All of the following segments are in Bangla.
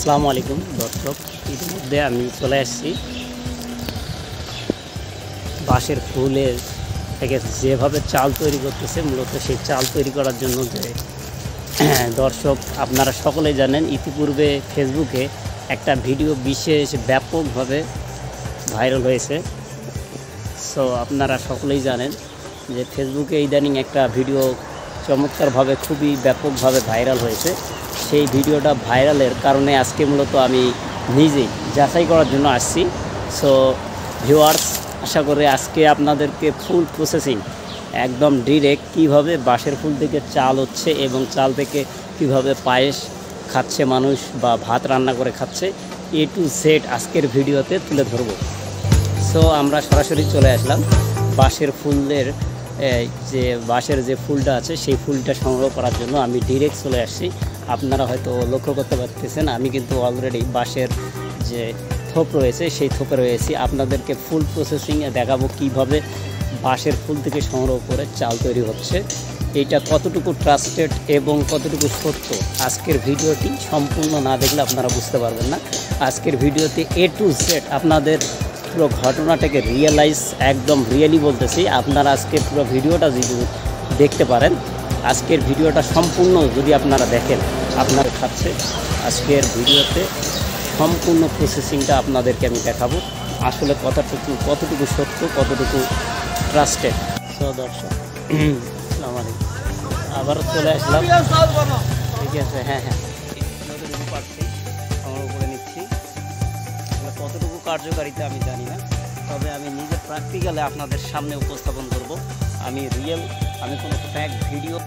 আসসালামু আলাইকুম দর্শক, ইতিমধ্যে আমি চলে আসছি বাঁশের ফুলের থেকে যেভাবে চাল তৈরি করতেছে। মূলত সেই চাল তৈরি করার জন্য যে দর্শক আপনারা সকলেই জানেন, ইতিপূর্বে ফেসবুকে একটা ভিডিও বিশেষ ব্যাপকভাবে ভাইরাল হয়েছে। সো আপনারা সকলেই জানেন যে ফেসবুকে ইদানিং একটা ভিডিও চমৎকারভাবে খুবই ব্যাপকভাবে ভাইরাল হয়েছে। সেই ভিডিওটা ভাইরালের কারণে আজকে মূলত আমি নিজেই যাচাই করার জন্য আসছি। সো ভিউয়ার্স, আশা করি আজকে আপনাদেরকে ফুল প্রসেসিং একদম ডিরেক্ট কীভাবে বাঁশের ফুল থেকে চাল হচ্ছে এবং চাল থেকে কীভাবে পায়েস খাচ্ছে মানুষ বা ভাত রান্না করে খাচ্ছে, A to Z আজকের ভিডিওতে তুলে ধরব। সো আমরা সরাসরি চলে আসলাম বাঁশের ফুলের বাঁশের যে ফুলটা আছে সেই ফুলটা সংগ্রহ করার জন্য আমি ডিরেক্ট চলে আসছি। আপনারা হয়তো লক্ষ্য করতে পারতেছেন, আমি কিন্তু অলরেডি বাঁশের যে থোপ রয়েছে সেই থোপে রয়েছি। আপনাদেরকে ফুল প্রসেসিংয়ে দেখাবো কিভাবে বাঁশের ফুল থেকে সংগ্রহ করে চাল তৈরি হচ্ছে, এইটা কতটুকু ট্রাস্টেড এবং কতটুকু সত্য। আজকের ভিডিওটি সম্পূর্ণ না দেখলে আপনারা বুঝতে পারবেন না। আজকের ভিডিওতে A to Z আপনাদের পুরো ঘটনাটাকে একদম রিয়েলি বলতেছি। আপনারা আজকে পুরো ভিডিওটা যদি দেখতে পারেন, আজকের ভিডিওটা সম্পূর্ণ যদি আপনারা দেখেন, আপনারা খাচ্ছে আজকের ভিডিওতে সম্পূর্ণ প্রসেসিংটা আপনাদেরকে আমি দেখাবো, আসলে কতটুকু সত্য, কতটুকু ট্রাস্টেড। সো দর্শক, আসসালামু আলাইকুম, আবার চলে আসলাম। ঠিক আছে, হ্যাঁ, যতটুকু পারছি সংগ্রহ করে নিচ্ছি। কতটুকু কার্যকারিতা আমি জানি না, তবে আমি নিজে প্র্যাকটিক্যালে আপনাদের সামনে উপস্থাপন করব। আমি কোনো ফ্যাক্ট ভিডিও।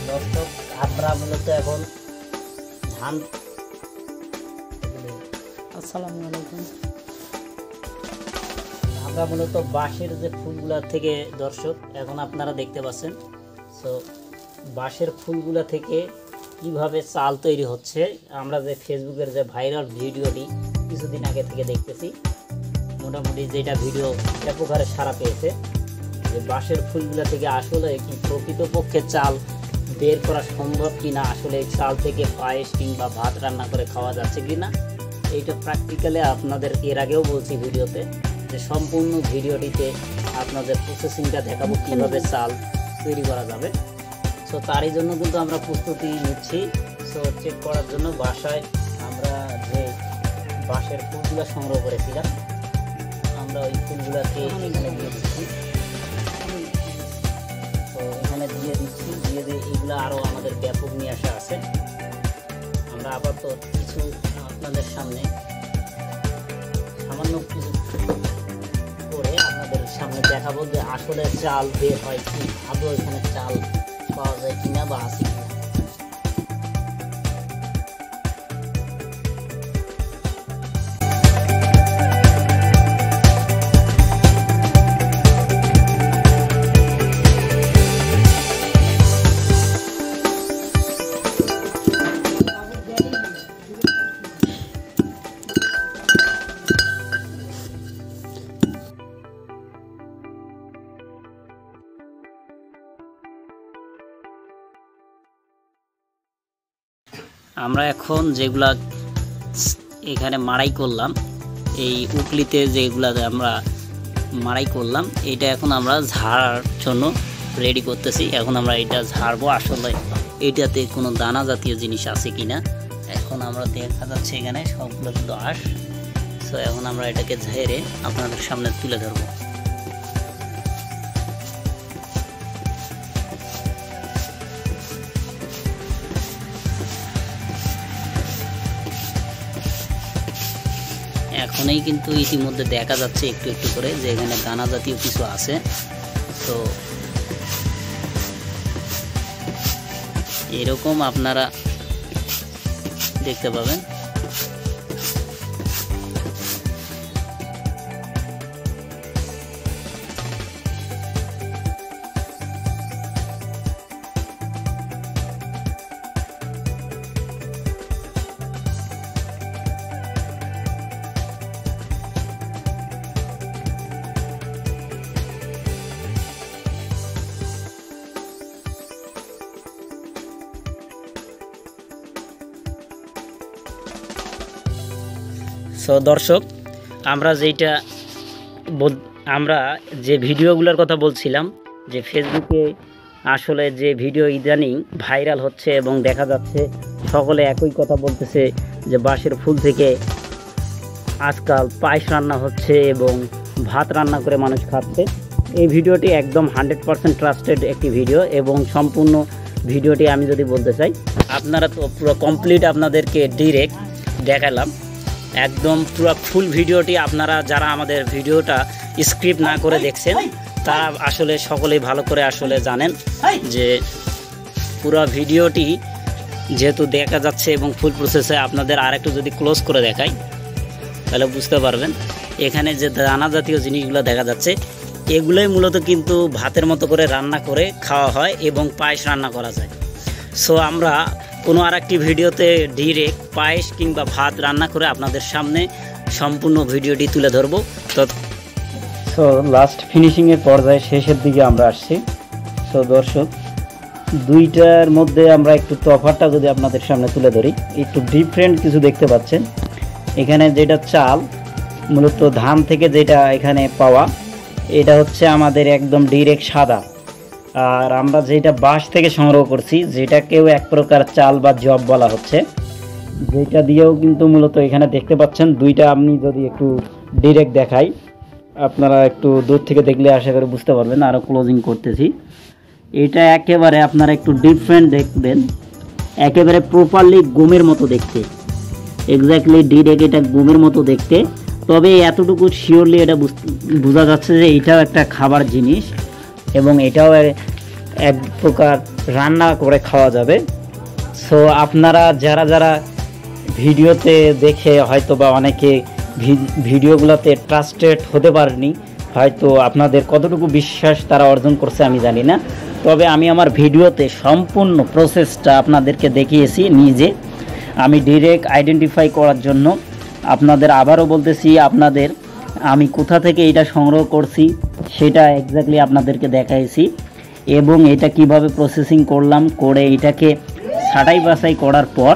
দর্শক, আমরা মূলত এখন ধান। আসসালামু আলাইকুম। আমরা মূলত বাঁশের যে ফুলগুলা থেকে দর্শক এখন আপনারা দেখতে পাচ্ছেন। সো বাঁশের ফুলগুলা থেকে কিভাবে চাল তৈরি হচ্ছে, আমরা যে ফেসবুকের যে ভাইরাল ভিডিওটি কিছুদিন আগে থেকে দেখতেছি, মোটামুটি যেটা ভিডিও ব্যাপক হারে সাড়া পেয়েছে, যে বাঁশের ফুলগুলা থেকে আসলে কি প্রকৃতপক্ষে চাল বের করা সম্ভব কিনা, আসলে এই চাল থেকে পায়েস কিংবা ভাত রান্না করে খাওয়া যাচ্ছে কিনা, এইটা প্র্যাকটিক্যালি আপনাদের এর আগেও বলছি ভিডিওতে, যে সম্পূর্ণ ভিডিওটিতে আপনাদের প্রসেসিংটা দেখাবো কীভাবে চাল তৈরি করা যাবে। সো তারই জন্য কিন্তু আমরা প্রস্তুতি নিচ্ছি। সো চেক করার জন্য বাসায় আমরা যে বাঁশের ফুলগুলো সংগ্রহ করেছিলাম, আমরা ওই ফুলগুলোকে এখানে দিয়ে দিচ্ছি। তো এখানে দিয়ে এইগুলো আরও আমাদের ব্যাপক নিয়ে আসা আছে। আমরা আপাতত কিছু আপনাদের সামনে সামান্য কিছু করে আপনাদের সামনে দেখাবো যে আসলে চাল বের হয় কি, আদৌ এখানে চাল পাওয়া যায় কিনা বা আছে কিনা। আমরা এখন যেগুলা এখানে মাড়াই করলাম, এই উকলিতে যেগুলা আমরা মাড়াই করলাম, এটা এখন আমরা ঝাড়ার জন্য রেডি করতেছি। এখন আমরা এটা ঝাড়বো, আসলে এটাতে কোনো দানা জাতীয় জিনিস আছে কিনা। এখন আমরা দেখা যাচ্ছে এখানে সবগুলো শুধু আঁশ। সো এখন আমরা এটাকে ঝেড়ে আপনাদের সামনে তুলে ধরবো। এখনই কিন্তু ইতিমধ্যে দেখা যাচ্ছে একটু একটু করে যে এখানে দানা জাতীয় কিছু আছে। তো এরকম আপনারা দেখতে পাবেন। সো দর্শক, আমরা যে ভিডিওগুলোর কথা বলছিলাম, যে ফেসবুকে আসলে যে ভিডিও ইদানিং ভাইরাল হচ্ছে এবং দেখা যাচ্ছে সকলে একই কথা বলতেছে যে বাঁশের ফুল থেকে আজকাল পায়েস রান্না হচ্ছে এবং ভাত রান্না করে মানুষ খাচ্ছে। এই ভিডিওটি একদম 100% ট্রাস্টেড একটি ভিডিও এবং সম্পূর্ণ ভিডিওটি আমি যদি বলতে চাই, আপনারা তো পুরো কমপ্লিট আপনাদেরকে ডিরেক্ট দেখালাম, একদম পুরো ফুল ভিডিওটি। আপনারা যারা আমাদের ভিডিওটা স্ক্রিপ্ট না করে দেখছেন তারা আসলে সকলেই ভালো করে আসলে জানেন যে পুরো ভিডিওটি যেহেতু দেখা যাচ্ছে এবং ফুল প্রসেসে আপনাদের আরেকটু যদি ক্লোজ করে দেখাই তাহলে বুঝতে পারবেন। এখানে যে দানা জাতীয় জিনিসগুলো দেখা যাচ্ছে এগুলোই মূলত কিন্তু ভাতের মতো করে রান্না করে খাওয়া হয় এবং পায়েস রান্না করা যায়। সো আমরা কোনো আরেকটি ভিডিওতে ডিরেক্ট পায়েস কিংবা ভাত রান্না করে আপনাদের সামনে সম্পূর্ণ ভিডিওটি তুলে ধরবো। সো লাস্ট ফিনিশিংয়ের পর্যায়ে শেষের দিকে আমরা আসছি। সো দর্শক, দুইটার মধ্যে আমরা একটু তফাৎটা যদি আপনাদের সামনে তুলে ধরি, একটু ডিফারেন্ট কিছু দেখতে পাচ্ছেন। এখানে যেটা চাল মূলত ধান থেকে যেটা এখানে পাওয়া, এটা হচ্ছে আমাদের একদম ডিরেক্ট সাদা। আর আমরা যেটা বাঁশ থেকে সংগ্রহ করছি, যেটাকেও এক প্রকার চাল বা জব বলা হচ্ছে, যেটা দিয়েও কিন্তু মূলত এখানে দেখতে পাচ্ছেন দুইটা। আপনি যদি একটু ডিরেক্ট দেখাই, আপনারা একটু দূর থেকে দেখলে আশা করি বুঝতে পারবেন। আরও ক্লোজিং করতেছি, এটা একেবারে আপনারা একটু ডিফারেন্ট দেখবেন, একেবারে প্রপারলি গমের মতো দেখতে, এক্স্যাক্টলি ডিরেক্ট এটা গমের মতো দেখতে। তবে এতটুকু শিওরলি এটা বোঝা যাচ্ছে যে এটাও একটা খাবার জিনিস এবং এটাও এক প্রকার রান্না করে খাওয়া যাবে। সো আপনারা যারা ভিডিওতে দেখে হয়তো বা অনেকে ভিডিওগুলোতে ট্রাস্টেড হতে পারেনি, হয়তো আপনাদের কতটুকু বিশ্বাস তারা অর্জন করছে আমি জানি না। তবে আমি আমার ভিডিওতে সম্পূর্ণ প্রসেসটা আপনাদেরকে দেখিয়েছি নিজে, আমি ডিরেক্ট আইডেন্টিফাই করার জন্য। আপনাদের আবারও বলতেছি, আপনাদের আমি কোথা থেকে এটা সংগ্রহ করছি সেটা এক্স্যাক্টলি আপনাদেরকে দেখাইছি এবং এটা কিভাবে প্রসেসিং করলাম, করে এটাকে ছাঁটাই বাছাই করার পর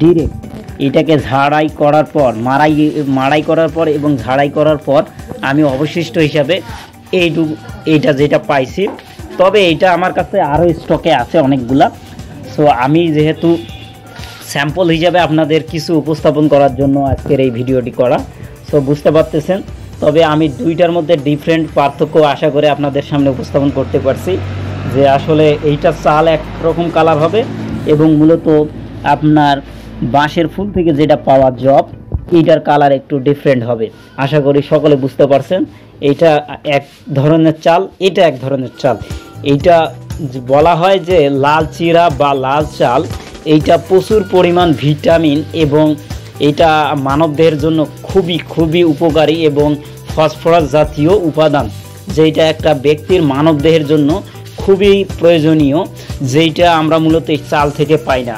ডিরেক্ট এটাকে ঝাড়াই করার পর মাড়াই করার পর এবং ঝাড়াই করার পর আমি অবশিষ্ট হিসাবে এইটা যেটা পাইছি। তবে এটা আমার কাছে আরও স্টকে আছে অনেকগুলা। সো আমি যেহেতু স্যাম্পল হিসাবে আপনাদের কিছু উপস্থাপন করার জন্য আজকের এই ভিডিওটি করা, সো বুঝতে পারতেছেন। তবে আমি দুইটার মধ্যে ডিফারেন্ট পার্থক্য আশা করে আপনাদের সামনে উপস্থাপন করতে পারছি, যে আসলে এইটা চাল একরকম কালার হবে এবং মূলত আপনার বাঁশের ফুল থেকে যেটা পাওয়া জব, এইটার কালার একটু ডিফারেন্ট হবে। আশা করি সকলে বুঝতে পারছেন। এইটা এক ধরনের চাল, এটা এক ধরনের চাল। এইটা বলা হয় যে লাল চিরা বা লাল চাল, এইটা প্রচুর পরিমাণ ভিটামিন এবং এটা মানবদেহের জন্য খুবই উপকারী এবং ফসফরাস জাতীয় উপাদান, যেটা একটা ব্যক্তির মানবদেহের জন্য খুবই প্রয়োজনীয়, যেটা আমরা মূলত এই চাল থেকে পাই না।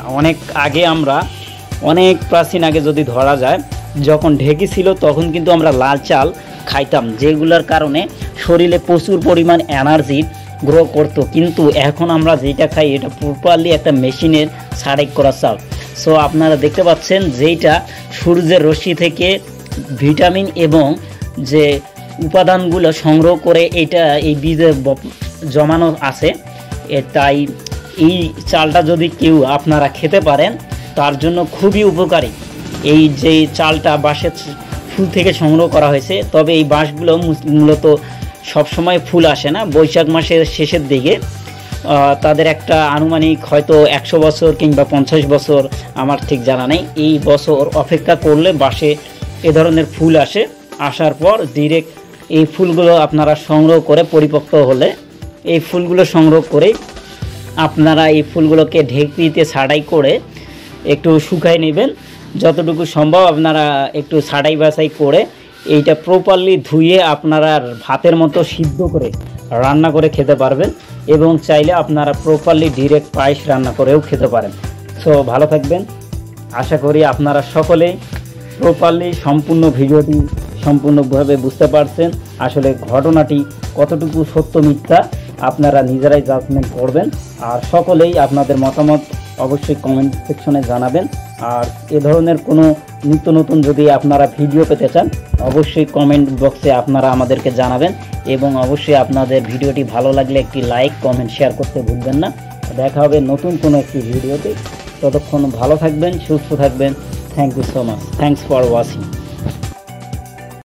অনেক প্রাচীন আগে যদি ধরা যায়, যখন ঢেকি ছিল তখন কিন্তু আমরা লাল চাল খাইতাম, যেগুলোর কারণে শরীরে প্রচুর পরিমাণ এনার্জি গ্রো করতো। কিন্তু এখন আমরা যেটা খাই এটা প্রপারলি একটা মেশিনের ছাঁটাই করা চাল। সো আপনারা দেখতে পাচ্ছেন যেটা সূর্যের রশ্মি থেকে ভিটামিন এবং যে উপাদানগুলো সংগ্রহ করে এটা এই বীজে জমানো আছে। তাই এই চালটা যদি কেউ আপনারা খেতে পারেন তার জন্য খুবই উপকারী। এই যে চালটা বাঁশের ফুল থেকে সংগ্রহ করা হয়েছে, তবে এই বাঁশগুলো মূলত সবসময় ফুল আসে না, বৈশাখ মাসের শেষের দিকে তাদের একটা আনুমানিক হয়তো 100 বছর কিংবা 50 বছর, আমার ঠিক জানা নেই, এই বছর অপেক্ষা করলে বাঁশে এ ধরনের ফুল আসে। আসার পর ডিরেক্ট এই ফুলগুলো আপনারা সংগ্রহ করে পরিপক্ক হলে এই ফুলগুলো সংগ্রহ করে আপনারা এই ফুলগুলোকে ঢেকিতে ছাঁটাই করে একটু শুকায় নেবেন। যতটুকু সম্ভব আপনারা একটু ছাঁটাই বাছাই করে এইটা প্রপারলি ধুয়ে আপনারা ভাতের মতো সিদ্ধ করে রান্না করে খেতে পারবেন এবং চাইলে আপনারা প্রপারলি ডিরেক্ট পায়েস রান্না করেও খেতে পারেন। সো ভালো থাকবেন। আশা করি আপনারা সকলেই প্রপারলি সম্পূর্ণ ভিডিওটি সম্পূর্ণভাবে বুঝতে পারছেন। আসলে ঘটনাটি কতটুকু সত্য মিথ্যা আপনারা নিজেরাই জাজমেন্ট করবেন। আর সকলেই আপনাদের মতামত অবশ্যই কমেন্ট সেকশনে জানাবেন। আর এ ধরনের কোনো নিত্য নতুন যদি আপনারা ভিডিও পেতে চান অবশ্যই কমেন্ট বক্সে আপনারা আমাদেরকে জানাবেন, এবং অবশ্যই আপনাদের ভিডিওটি ভালো লাগলে একটি লাইক কমেন্ট শেয়ার করতে ভুলবেন না। দেখা হবে নতুন কোনো একটি ভিডিওতে। ততক্ষণ ভালো থাকবেন, সুস্থ থাকবেন। Thank you so much. Thanks for watching.